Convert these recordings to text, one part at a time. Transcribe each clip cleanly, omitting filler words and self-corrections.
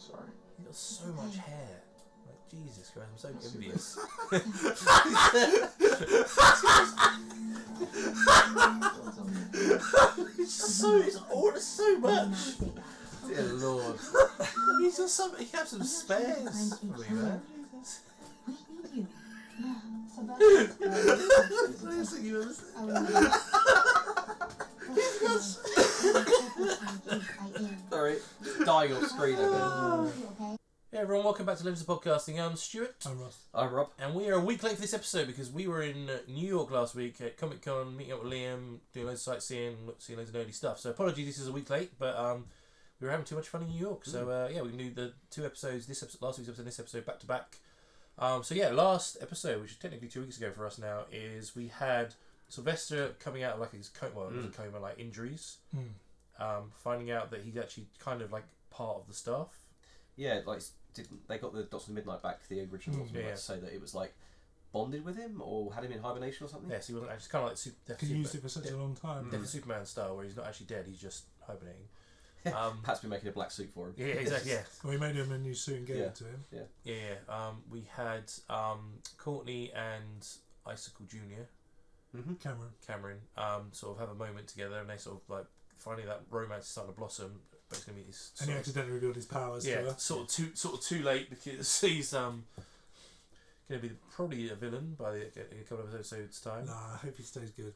Sorry. He's got so much hair. Like, Jesus Christ, I'm so envious. It's ordered so much. Dear Lord. He's got some. He has some spares for me, man. Sorry, dying off screen over. Hey everyone, welcome back to Legends of Podcasting. I'm Stuart. I'm Ross. I'm Rob. And we are a week late for this episode because we were in New York last week at Comic Con, meeting up with Liam, doing loads of sightseeing, seeing loads of nerdy stuff. So apologies, this is a week late, but we were having too much fun in New York. So yeah, we can do the two episodes, last week's episode and this episode back to back. So yeah, last episode, which is technically 2 weeks ago for us now, is we had Sylvester coming out of like his coma, well, it was a coma, like injuries, finding out that he's actually kind of like part of the staff. Yeah, like they got the Doctor Mid-Nite back, the original Doctor Mid-Nite, to say that it was like bonded with him or had him in hibernation or something. Yeah, so he wasn't actually kind of like Because he used it for such a long time. Death of Superman style, where he's not actually dead, he's just hibernating. Pat's been making a black suit for him. Yeah, exactly. Yeah. Well, we made him a new suit and gave it to him. Yeah. We had Courtney and Icicle Junior, Cameron, sort of have a moment together, and they sort of like finally that romance is starting to blossom. But it's gonna be his. And he accidentally revealed his powers. Yeah, to her. sort of too late because he's gonna be probably a villain by a couple of episodes time. Nah, I hope he stays good.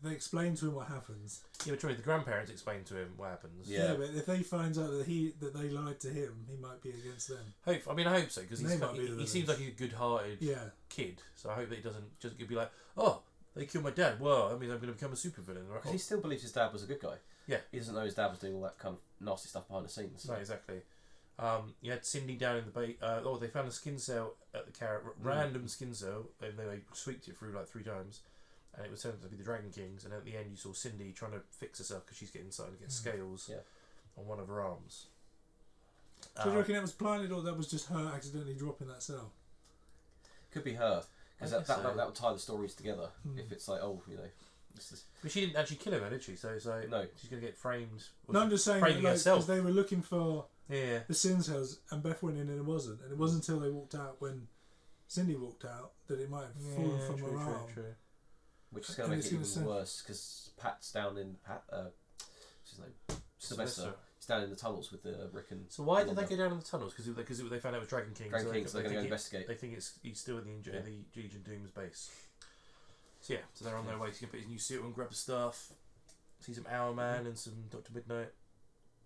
They explain to him what happens. Yeah, but the grandparents explain to him what happens. Yeah, but if they find out that they lied to him, he might be against them. I hope so, because he seems like a good-hearted kid. So I hope that he doesn't just be like, oh, they killed my dad. Well, that means I'm going to become a supervillain. Right? He still believes his dad was a good guy. Yeah, he doesn't know his dad was doing all that kind of nasty stuff behind the scenes. So. No, exactly. You had Cindy down in the bay. They found a skin cell at the carrot, random skin cell, and they sweeped it through like 3 times. And it was turned out to be the Dragon Kings, and at the end you saw Cindy trying to fix herself because she's starting to get scales on one of her arms. So do you reckon it was planted, or that was just her accidentally dropping that cell? Could be her, because that would tie the stories together. If it's like, oh, you know, but she didn't actually kill him, did she? So it's like, no, she's gonna get framed. No, I'm just saying because they were looking for the sin cells, and Beth went in and it wasn't, and it wasn't until they walked out, when Cindy walked out, that it might have fallen from her arm. True. Which is going to make it even worse because Pat's down in what's his name? Sylvester. He's down in the tunnels with the Rick and. So why did they go down in the tunnels? Because they found out it was Dragon Kings. Dragon Kings. They're going to go investigate. They think he's still at the Legion Doom's base. So yeah, so they're on their way to put his new suit on, grab the stuff, see some Hourman and some Dr. Mid-Nite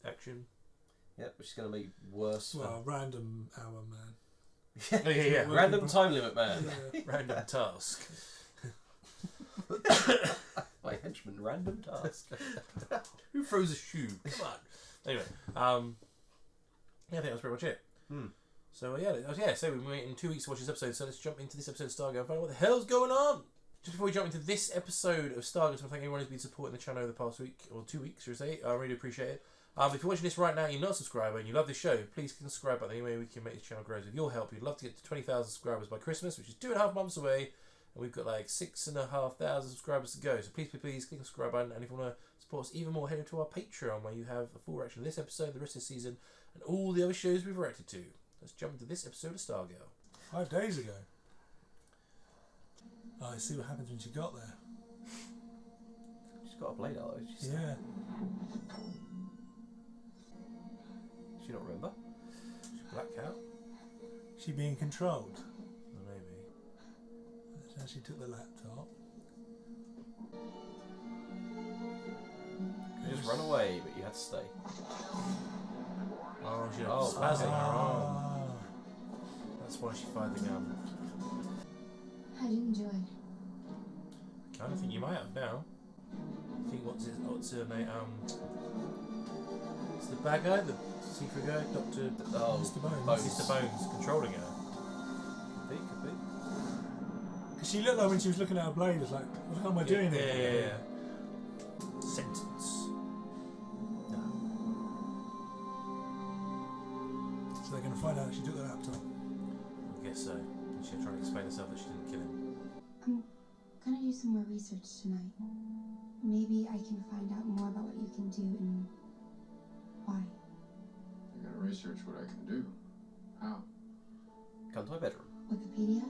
action. Yeah, which is going to make worse. Well, random hour man. Yeah. Random time limit man. Yeah. Random task. My henchman, random task. Who throws a shoe? Come on. Anyway, I think that's pretty much it. So so we went in 2 weeks to watch this episode. So let's jump into this episode of Stargirl and find out what the hell's going on. Just before we jump into this episode of Stargirl, I want to thank everyone who's been supporting the channel over the past week or 2 weeks, should I say. I really appreciate it. If you're watching this right now and you're not a subscriber and you love this show, please click the subscribe button. Any way we can make this channel grow. With your help, we'd love to get to 20,000 subscribers by Christmas, which is 2.5 months away. And we've got like 6,500 subscribers to go. So please click the subscribe button. And if you want to support us even more, head over to our Patreon, where you have a full reaction of this episode, the rest of the season, and all the other shows we've reacted to. Let's jump into this episode of Stargirl. 5 days ago. Oh, I see what happens when she got there. She's got a blade out though. Yeah. She don't remember. She's blacked out. She being controlled. Maybe. So she took the laptop. You just run away, but you had to stay. Oh, she had spasm in her arm. That's why she fired the gun. How do you enjoy it? I kind of think you might have now. I think what's her name? It's the bad guy, the secret guy, Dr. Mr. Bones. Mr. Bones controlling her. Could be. Because she looked like when she was looking at her blade, it's like, what the hell am I doing here? Yeah. Sentence. No. So they're going to find out that she took the laptop. I guess so. She's trying to explain herself that she didn't kill him. I'm gonna do some more research tonight. Maybe I can find out more about what you can do and why. You're gonna research what I can do. How? Come to my bedroom. Wikipedia?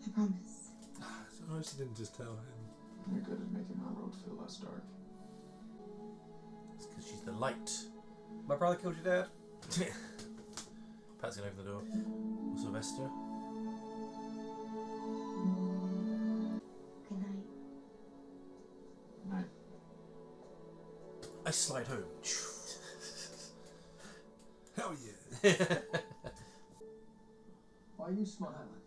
I promise. So I actually didn't just tell him. You're good at making my road feel less dark. It's because she's the light. My brother killed your dad. Pat's gonna open the door. Sylvester. Good night. Night. I slide home. Hell yeah. Why are you smiling?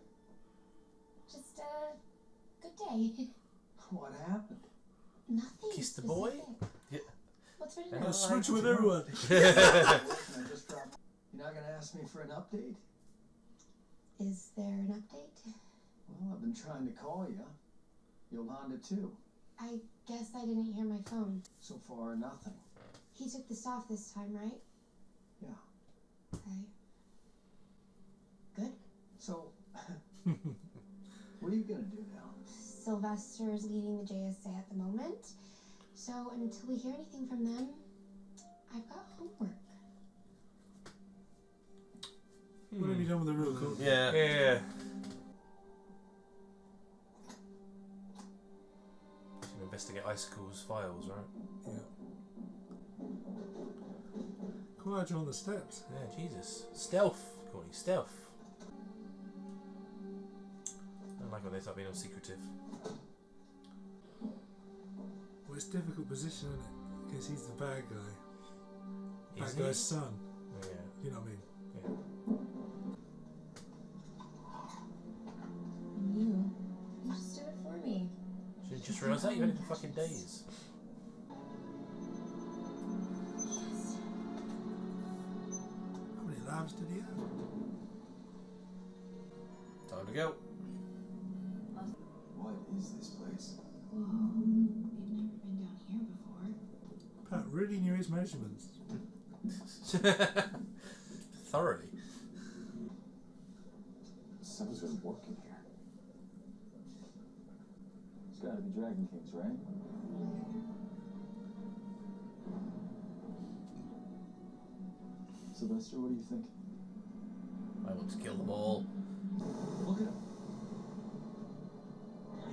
Just a good day. What happened? Nothing. Kiss the boy? specific. Yeah. What's for I dinner? I'll switch with everyone. Listen, I just dropped. You're not gonna ask me for an update? Is there an update? Well, I've been trying to call you. Yolanda too. I guess I didn't hear my phone. So far, nothing. He took this off this time, right? Yeah. Okay. Good. So, what are you gonna do now? Sylvester's leading the JSA at the moment. So until we hear anything from them, I've got homework. What have you done with the real cool? Yeah. Yeah. Should investigate Icicle's files, right? Yeah. Quiet, you're on the steps. Yeah, Jesus. Stealth, Courtney, stealth. I don't like when they start being all secretive. Well, it's a difficult position, isn't it? Because he's the bad guy. Is Bad he? guy's son. Yeah. You know what I mean? Yeah. You just do it for me. Should you just realise that? You've had it for fucking days. How many labs did he have? Time to go. What is this place? Whoa. We've never been down here before. Pat really knew his measurements. Thoroughly. Something's been working here. It's gotta be Dragon Kings, right? Sylvester, what do you think? I want to kill them all. Look at him.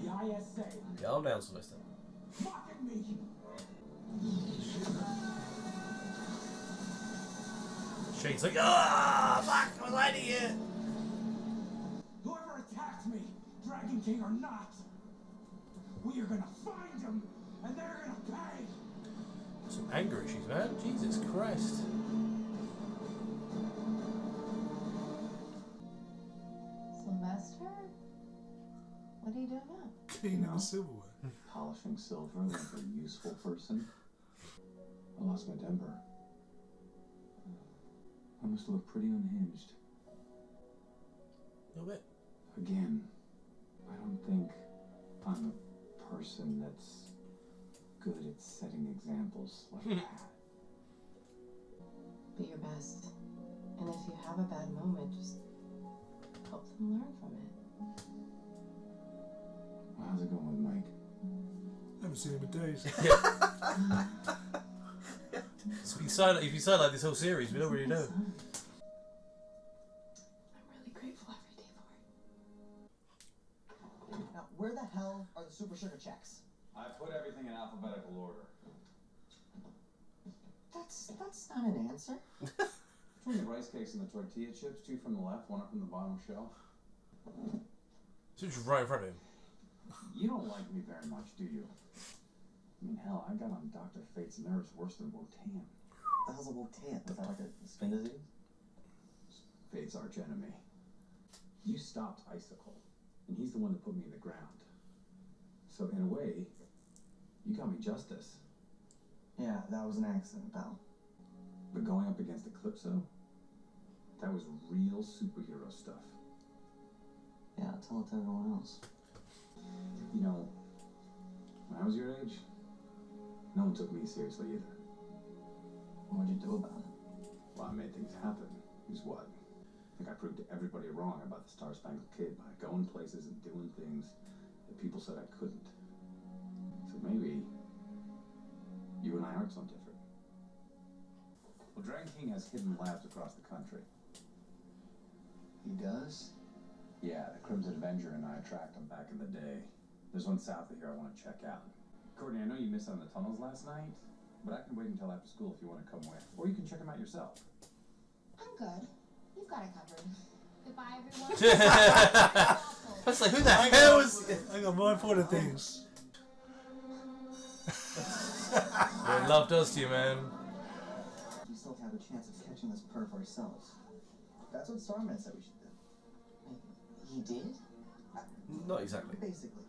The ISA. Calm down, Sylvester. Fucking me. Shane's like, ah, fuck, I'm lighting it. Whoever attacked me, Dragon King or not, we are gonna find them, and they're gonna pay. Some anger issues, man. Jesus Christ. Sylvester? What are you doing now? Cleaning the silverware. Polishing silver like a useful person. I lost my temper. I must look pretty unhinged. A little bit. Again, I don't think I'm a person that's good at setting examples like that. Be your best. And if you have a bad moment, just help them learn from it. How's it going with Mike? Haven't seen him in days. It's been silent. You've been silent like this whole series. We don't really know. I'm really grateful every day for it. Now, where the hell are the super sugar checks? I put everything in alphabetical order. That's not an answer. Between the rice cakes and the tortilla chips, 2 from the left, 1 up in the bottom shelf. So just right in front of him. You don't like me very much, do you? I mean, hell, I got on Dr. Fate's nerves worse than Wotan. The hell's a Wotan? Is that like a skin disease? Fate's archenemy. You stopped Icicle, and he's the one that put me in the ground. So in a way, you got me justice. Yeah, that was an accident, pal. But going up against Eclipso, that was real superhero stuff. Yeah, tell it to everyone else. You know, when I was your age, no one took me seriously either. What'd you do about it? Well, I made things happen. Is what? I think I proved to everybody wrong about the Star-Spangled Kid by going places and doing things that people said I couldn't. So maybe you and I aren't so different. Dragon King has hidden labs across the country. He does? Yeah, the Crimson Avenger and I tracked him back in the day. There's one south of here I want to check out. Courtney, I know you missed out on the tunnels last night, but I can wait until after school if you want to come with. Or you can check them out yourself. I'm good. You've got it covered. Goodbye, everyone. I was like, who the hell is... I got more important things. What love does to you, man. We still have a chance of catching this perv ourselves. That's what Starman said we should do. He did? Not exactly. Basically.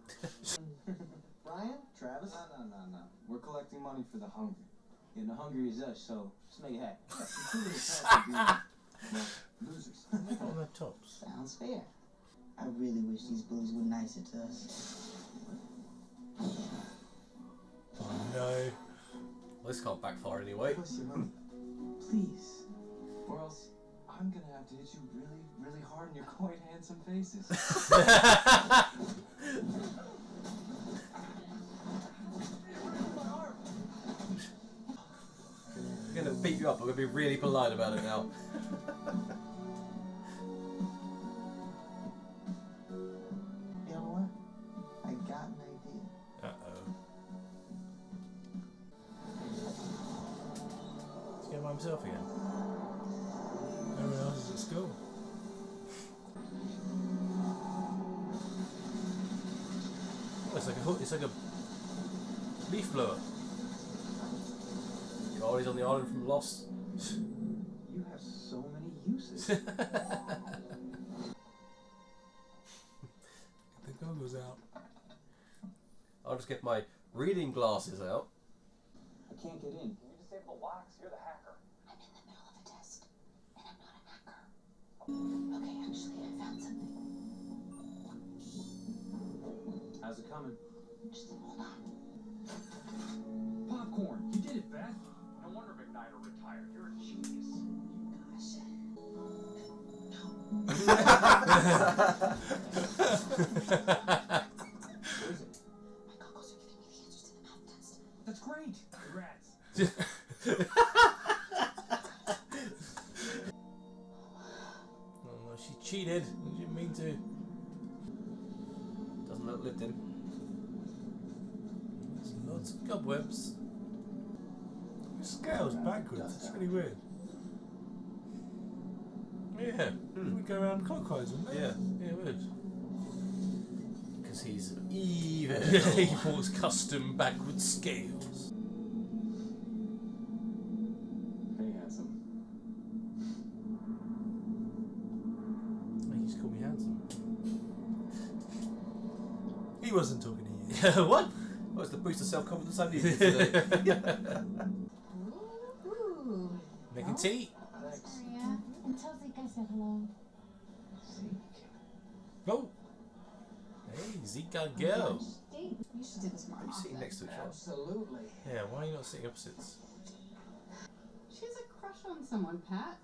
Brian? Travis? No. We're collecting money for the hungry. And the hungry is us, so let's make it happen. Including the chance of being losers. On their tops. Sounds fair. I really wish these bullies were nicer to us. Oh no. Well, this can't backfire anyway. Plus your money. Please. Or else I'm gonna have to hit you really, really hard in your quite handsome faces. I'm gonna beat you up. I'm gonna be really polite about it now. You know what? I got an idea. Uh-oh. He's going by himself again. Everyone else is at school. Oh, it's like a leaf blower. God, he's on the island from Lost. You have so many uses. Get the goggles out. I'll just get my reading glasses out. I can't get in. You disable the locks, you're the hacker. I'm in the middle of a test, and I'm not a hacker. Okay, actually, I found something. How's it coming? Just hold on. Popcorn. You did it, Beth. No wonder Mid-Nite retired. You're a genius. Gosh. What is it? My goggles are giving me the answers to the math test. That's great. Congrats. Oh, no, she cheated. She didn't mean to. Doesn't look lived in. There's lots of cobwebs. The scale's backwards. It's really weird. Yeah. It would go around clockwise, wouldn't it? Yeah. Yeah, it would. Because he's evil. He bought custom backward scales. Hey, handsome. Oh, you just called me handsome. He wasn't talking to you. What? Well, it's the boost of self-confidence I needed today. Ooh. Making tea? Sorry, and tell Zeke I said hello. Oh. Hey, Zeke got go. Date. You should do this more You're sitting often. next to each other. Absolutely. Yeah, why are you not sitting opposites? She has a crush on someone, Pat.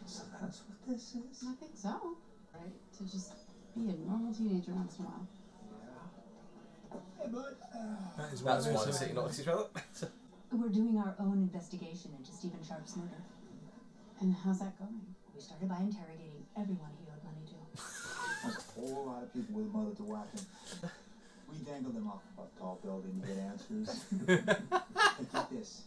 So that's what this is? I think so. Right? To just be a normal teenager once in a while. Hey, bud. That is That's why they're they're sitting next to each other. We're doing our own investigation into Stephen Sharp's murder. And how's that going? We started by interrogating everyone he owed money to. There's a whole lot of people with a mother to whack him. We dangle them off a tall building to get answers. Hey, get this.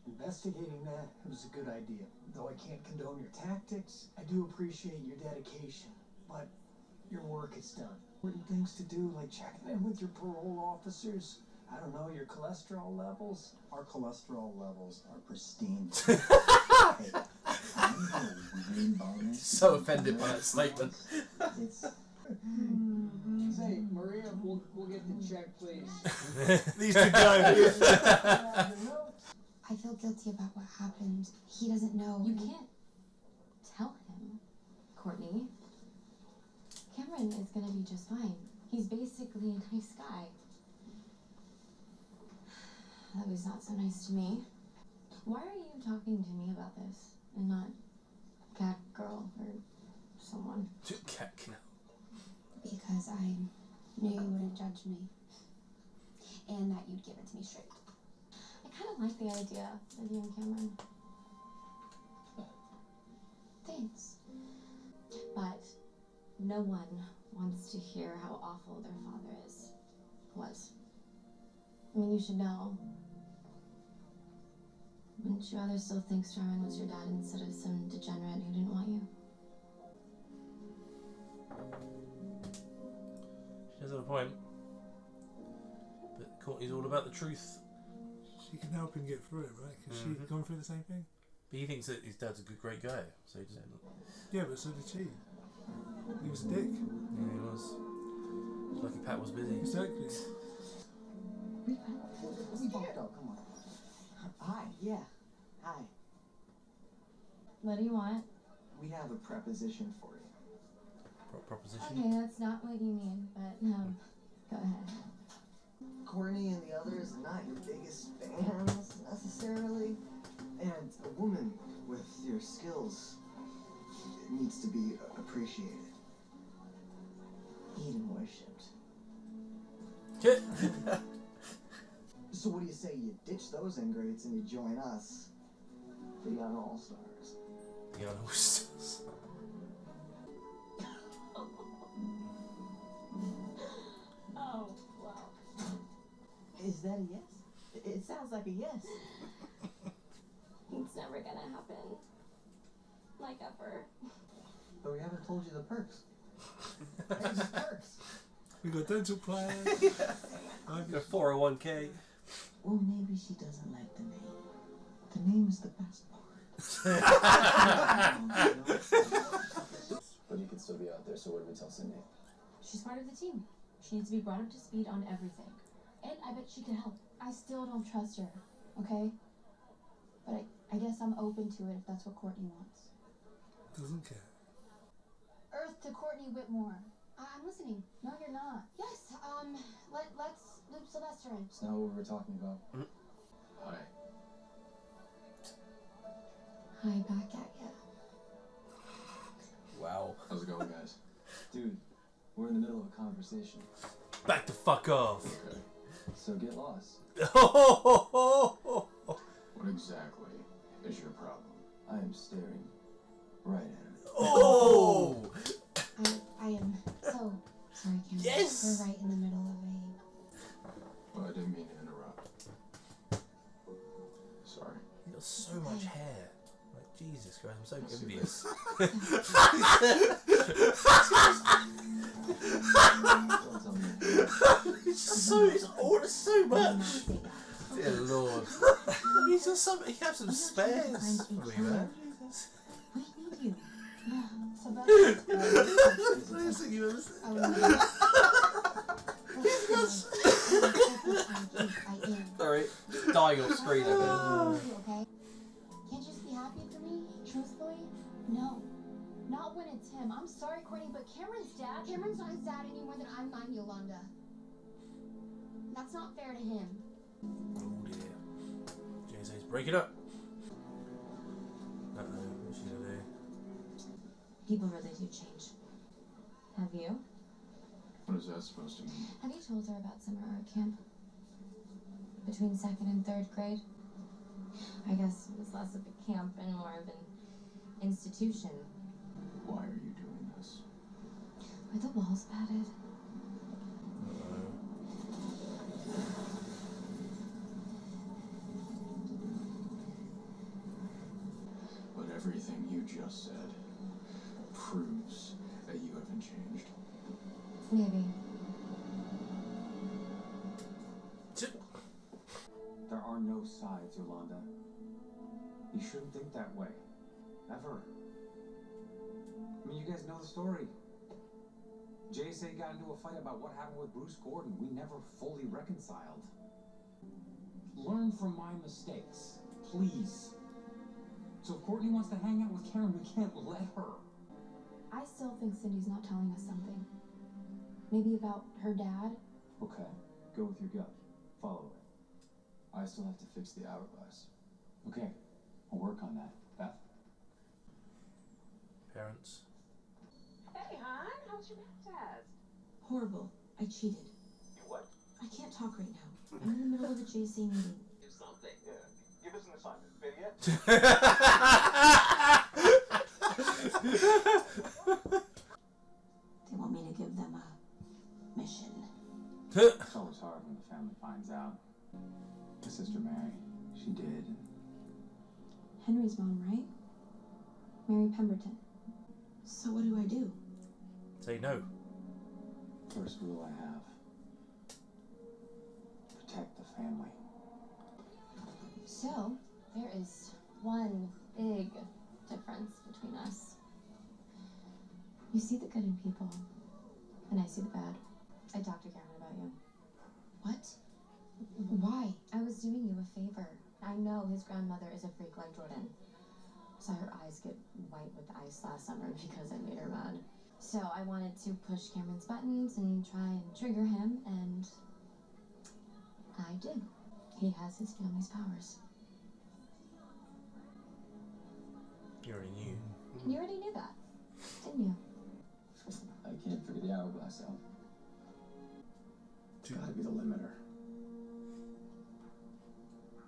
Investigating that was a good idea. Though I can't condone your tactics, I do appreciate your dedication. But your work is done. Important things to do, like checking in with your parole officers. I don't know, your cholesterol levels. Our cholesterol levels are pristine. Hey, green bonus. So offended by that statement. It's Say, Maria, we'll get the check, please. These two guys. I feel guilty about what happened. He doesn't know. You can't tell him, Courtney. Cameron is gonna be just fine. He's basically a nice guy. That was not so nice to me. Why are you talking to me about this and not Cat Girl or someone? Cat girl. Because I knew you wouldn't judge me and that you'd give it to me straight. I kind of I like the idea of you and Cameron. Thanks. But no one wants to hear how awful their father was. I mean, you should know. Wouldn't you rather still think Starman was your dad instead of some degenerate who didn't want you? She does have a point. But Courtney's all about the truth. She can help him get through it, right? Because she's gone through the same thing. But he thinks that his dad's a great guy, so he doesn't. Yeah, but so did she. He was a dick. Yeah, he was. Lucky Pat was busy. Exactly. We bumped up, come on. Hi, yeah. Hi. What do you want? We have a preposition for you. Proposition? Okay, that's not what you mean, but go ahead. Courtney and the others are not your biggest fans, necessarily. And a woman with your skills needs to be appreciated. Even worshipped. So what do you say you ditch those ingrates and you join us? The Young All-Stars. The Young All-Stars. Oh, wow. Is that a yes? It sounds like a yes. It's never gonna happen. Like ever. But we haven't told you the perks. There's the perks. We got dental plans. Got 401k. Well, maybe she doesn't like the name. The name is the best part. But you could still be out there, so what do we tell Cindy? She's part of the team. She needs to be brought up to speed on everything. And I bet she could help. I still don't trust her, okay? But I guess I'm open to it if that's what Courtney wants. Doesn't care. Earth to Courtney Whitmore. I'm listening. No, you're not. Yes, let's loop Sylvester in. It's not what we were talking about. Hi. Hi, back at ya. Wow. How's it going, guys? Dude, we're in the middle of a conversation. Back the fuck off. Okay. So get lost. What exactly is your problem? I am staring right at her. Oh! I am so sorry, Cameron. Yes! We're right in the middle of Well, I didn't mean to interrupt. Sorry. You got so much hair. Like, Jesus Christ, I'm so envious. It's so much. Dear Lord. He's got some. He has some spares for me, man. Jesus. We need you. Sorry, dying on screen a bit. Okay? Can't you just be happy for me? Truthfully? No. Not when it's him. I'm sorry, Courtney, but Cameron's not his dad any more than I'm not Yolanda. That's not fair to him. Oh dear. Jay says, break it up. What's she gonna do? People really do change. Have you? What is that supposed to mean? Have you told her about summer art camp? Between 2nd and 3rd grade? I guess it was less of a camp and more of an institution. Why are you doing this? Were the walls padded? But everything you just said proves that you haven't changed. Maybe. There are no sides, Yolanda. You shouldn't think that way. Ever. I mean, you guys know the story. JSA got into a fight about what happened with Bruce Gordon. We never fully reconciled. Learn from my mistakes, please. So if Courtney wants to hang out with Karen, we can't let her. I still think Cindy's not telling us something. Maybe about her dad? Okay, go with your gut. Follow it. I still have to fix the hourglass. Okay, I'll work on that. Beth? Parents. Hey, hon, how was your math test? Horrible. I cheated. You what? I can't talk right now. I'm in the middle of a JC meeting. Do something. Yeah. They want me to give them a mission. It's always hard when the family finds out. My sister Mary, she did. Henry's mom, right? Mary Pemberton. So what do I do? Say no. First rule I have. Protect the family. So, there is one big difference between us. You see the good in people, and I see the bad. I talked to Cameron about you. What? Why? I was doing you a favor. I know his grandmother is a freak like Jordan. Saw her eyes get white with ice last summer because I made her mad. So I wanted to push Cameron's buttons and try and trigger him, and I did. He has his family's powers. You already knew. You already knew that, didn't you? I can't figure the hourglass out. It's gotta be the limiter.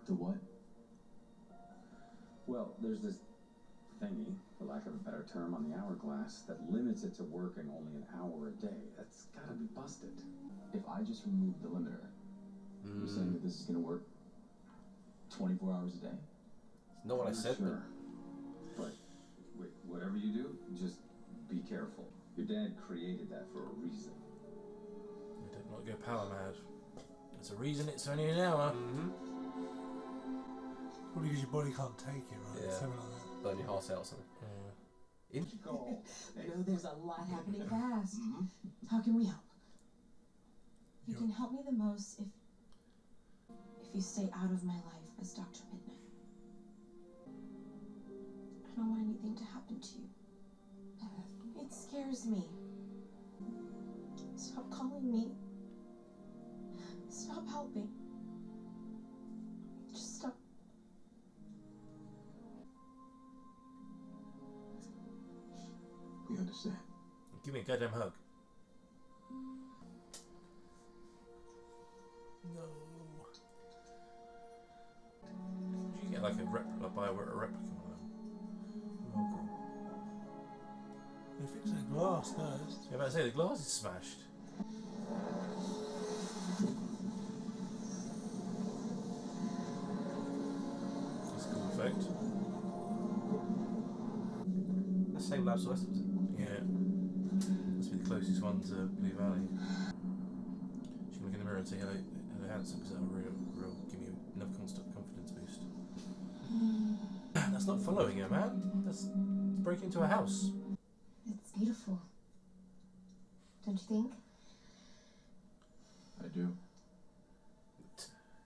The what? Well, there's this thingy, for lack of a better term, on the hourglass that limits it to working only an hour a day. That's gotta be busted. If I just remove the limiter, you're saying that this is gonna work 24 hours a day? It's not what I said, sure. But wait, whatever you do, just be careful. Your dad created that for a reason. You did not go power mad. There's a reason it's only an hour. Probably because your body can't take it, right? Yeah. Something like that. Burn your heart out or something. I know there's a lot happening fast. How can we help? You can help me the most if you stay out of my life as Dr. Mid-Nite. I don't want anything to happen to you. It scares me. Stop calling me. Stop helping. Just stop. We understand. Give me a goddamn hug. No. Did you get like a replica of them? Oh, They fix that glass first. yeah, about to say the glass is smashed. That's a cool effect. The same lab as was it? Yeah. Must be the closest one to Blue Valley. She can look in the mirror and say hello handsome, because that'll real give me enough confidence boost. That's not following her, man. That's breaking into a house. It's beautiful. Don't you think? I do.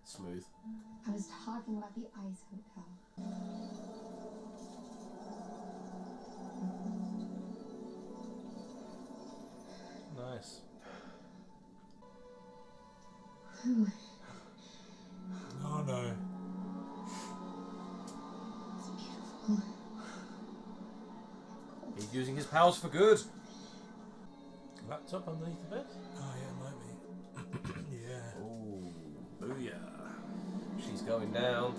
Smooth. I was talking about the Ice Hotel. Nice. Oh no. It's beautiful. He's using his powers for good. Laptop underneath the bed? Oh yeah, it might be. Yeah. Ooh. Booyah. She's going down.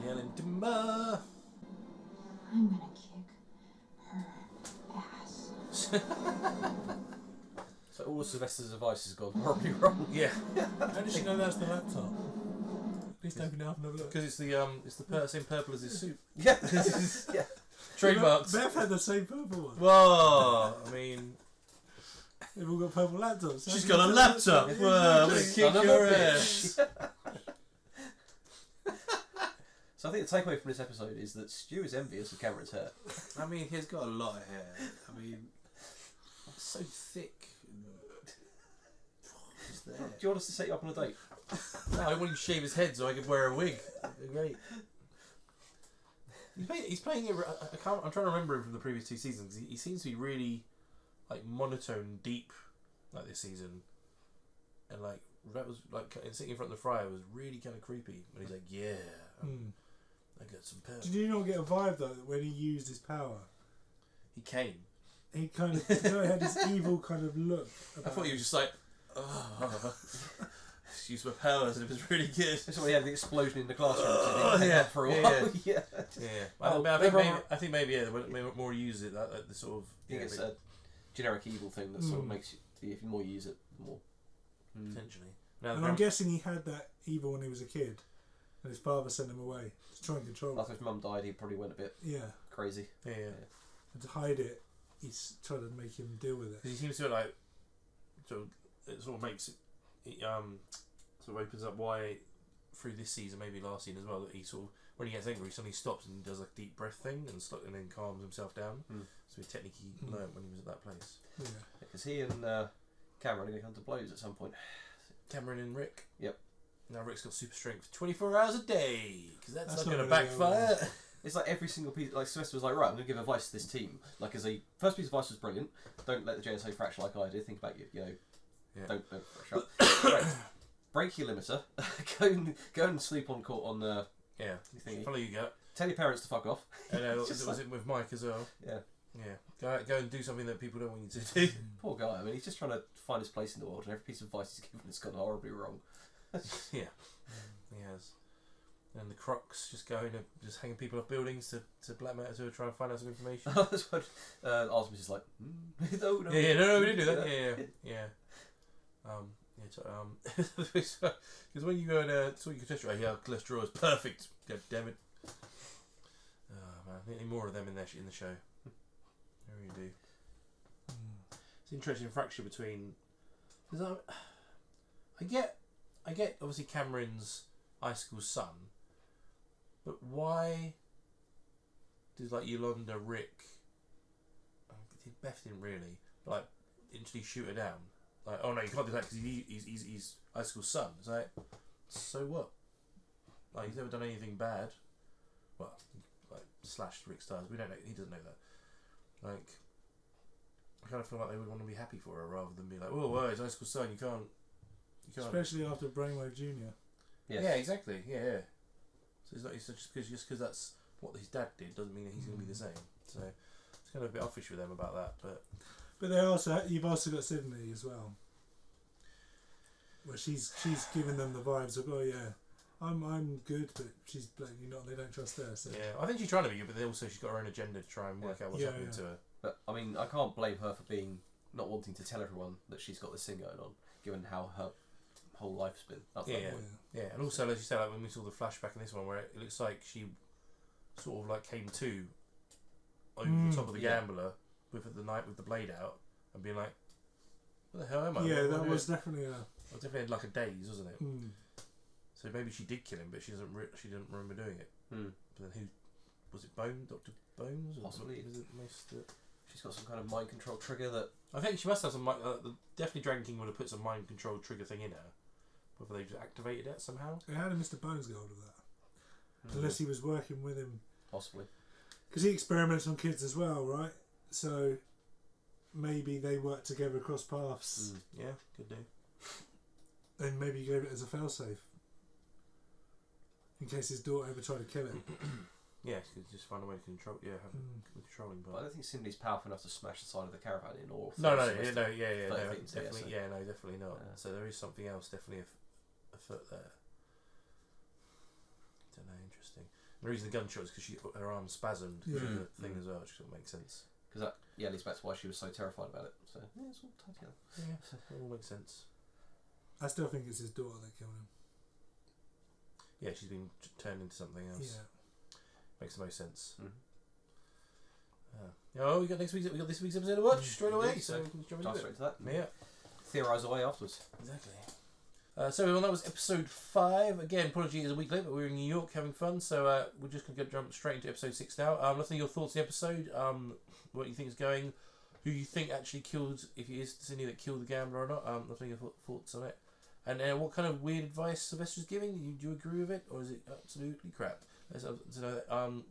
Yelling timber. I'm gonna kick her ass. So all of Sylvester's advice has gone horribly wrong. Yeah. How does she know that's the laptop? Please open it up and have a look. Because it's the same purple as his suit. Yeah. Yeah. Trademarked. Beth had the same purple one. Whoa. I mean, They've all got purple laptops. she's got a laptop. Whoa, I'm gonna kick your ass. So I think the takeaway from this episode is that Stu is envious of Cameron's hair. I mean, he's got a lot of hair. I mean, it's so thick. Just there. Do you want us to set you up on a date? No, I want you to shave his head so I could wear a wig. Great. He's playing it. I'm trying to remember him from the previous two seasons. He seems to be really like monotone, deep, like this season, and like that was like sitting in front of the fryer was really kind of creepy. And he's like, "Yeah, I got some power." Did you not get a vibe though that when he used his power, He came. he kind of he had this evil kind of look. I thought he was just like, oh. use my powers, and it was really good. That's why he had the explosion in the classroom. For a while. Yeah. I think maybe the more you use it, the sort of. I think it's a generic evil thing that sort of makes you. If the more you use it, the more. Potentially. And I'm guessing he had that evil when he was a kid, and his father sent him away to try and control it. After his mum died, he probably went a bit crazy. Yeah. And to hide it, he's trying to make him deal with it. Because he seems to it sort of makes it, sort of opens up why through this season, maybe last season as well, that he sort of, when he gets angry, he suddenly stops and does a deep breath thing and then calms himself down. So he technically learned when he was at that place. Yeah. Because he and Cameron are going to come to blows at some point. Cameron and Rick. Yep. Now Rick's got super strength 24 hours a day because that's not going to backfire. It's like every single piece. Like Sylvester was like, right, I'm going to give advice to this team. Like as a first piece of advice was brilliant. Don't let the JSA fracture like I did. Think about you know. Yeah. Don't fracture up. Right. Break your limiter. go and sleep on court on the. Yeah. Follow your gut. Tell your parents to fuck off. And was it with Mike as well? Yeah. Yeah. Go and do something that people don't want you to do. Poor guy. I mean, he's just trying to find his place in the world, and every piece of advice he's given has gone horribly wrong. Yeah. He has. And the Crocs just going and just hanging people off buildings to blackmail to try and find out some information. That's what Artemis is like. No, we didn't do that. Yeah. Because when you go and saw your cholesterol, cholesterol is perfect. God damn it. Oh man, I need more of them in the show. I really do. It's an interesting fracture between. Because I get obviously Cameron's Icicle's son, but why does like Yolanda, Rick, Beth didn't really, but like instantly shoot her down? Like, oh no, you can't do that because he's Icicle's son. It's like, so what? Like he's never done anything bad. Well, like slashed Rick Stars. We don't know. He doesn't know that. Like, I kind of feel like they would want to be happy for her rather than be like, oh, well, it's Icicle's son. You can't. Especially after Brainwave Jr. Yes. Yeah, exactly. Yeah. So it's just because that's what his dad did doesn't mean that he's going to be the same. So it's kind of a bit offish with them about that, but you've also got Sydney as well, where she's giving them the vibes of, oh yeah, I'm good, but she's blatantly not. They don't trust her. So yeah, I think she's trying to be good, but also she's got her own agenda to try and work out what's happening to her. But I mean, I can't blame her for not wanting to tell everyone that she's got this thing going on, given how her whole life's been. Yeah, and also as you said, like when we saw the flashback in this one, where it looks like she sort of like came to over the top of the gambler with the night with the blade out and being like, "What the hell am I?" Yeah, that was definitely definitely like a daze, wasn't it? So maybe she did kill him, but she didn't remember doing it. But then who was it? Dr. Bones? Possibly. Was it most? She's got some kind of mind control trigger that. I think she must have some. Definitely, Dragon King would have put some mind control trigger thing in her. Whether they just activated it somehow. How did Mr. Bones get hold of that? Unless he was working with him. Possibly. Because he experiments on kids as well, right? So maybe they work together across paths. Yeah, could do. And maybe he gave it as a failsafe. In case his daughter ever tried to kill him. Yeah, just find a way to control. Yeah, have the controlling part. But I don't think Cindy's powerful enough to smash the side of the caravan in, or definitely not. So there is something else, definitely afoot there. Don't know, interesting. The reason the gunshot is because her arm spasmed through the thing as well, which sort of makes sense. Because that leads back to why she was so terrified about it. So yeah, it's all tied together. Yeah, it all makes sense. I still think it's his daughter that killed him. Yeah, she's been turned into something else. Yeah. Makes the most sense. We got this week's episode to watch straight away, so we can jump into straight to that. Yeah. Theorise away afterwards. Exactly. So everyone, that was episode 5. Again, apology it's a week late, but we're in New York having fun, so we're just going to jump straight into episode 6 now. Nothing your thoughts on the episode, what you think is going, who you think actually killed, if it is Cindy that killed the gambler or not, nothing your thoughts on it. And what kind of weird advice Sylvester's giving? Do you agree with it, or is it absolutely crap?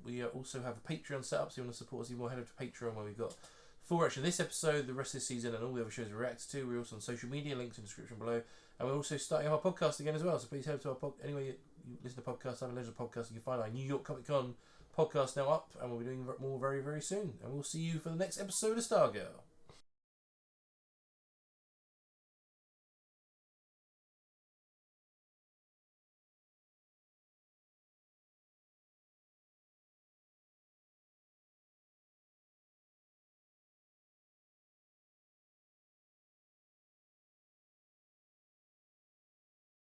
We also have a Patreon set up, so you want to support us even more, head over to Patreon, where we've got full reaction of this episode, the rest of this season, and all the other shows we react to. We're also on social media, links in the description below, and we're also starting our podcast again as well, so please head to our anyway you listen to podcasts, I have a loads of podcasts, you can find our New York Comic Con podcast now up, and we'll be doing more very, very soon, and we'll see you for the next episode of Stargirl.